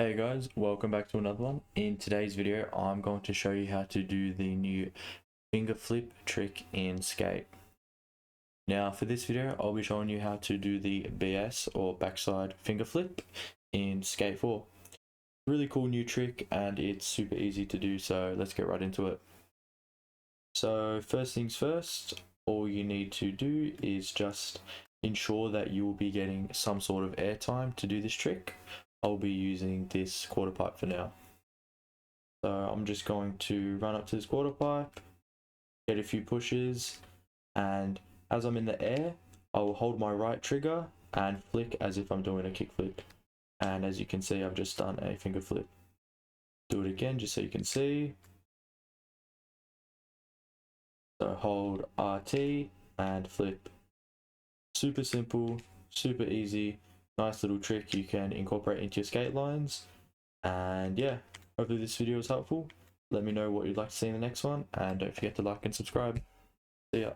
Hey guys, welcome back to another one. In today's video, I'm going to show you how to do the new finger flip trick in Skate. Now for this video, I'll be showing you how to do the BS or backside finger flip in Skate 4. Really cool new trick and it's super easy to do, so let's get right into it. So first things first, all you need to do is just ensure that you will be getting some sort of air time to do this trick. I'll be using this quarter pipe for now. So I'm just going to run up to this quarter pipe, get a few pushes, and as I'm in the air, I will hold my right trigger and flick as if I'm doing a kickflip. And as you can see, I've just done a finger flip. Do it again just so you can see. So hold RT and flip. Super simple, super easy, nice little trick you can incorporate into your skate lines. And yeah, hopefully this video was helpful. Let me know what you'd like to see in the next one, and don't forget to like and subscribe. See ya.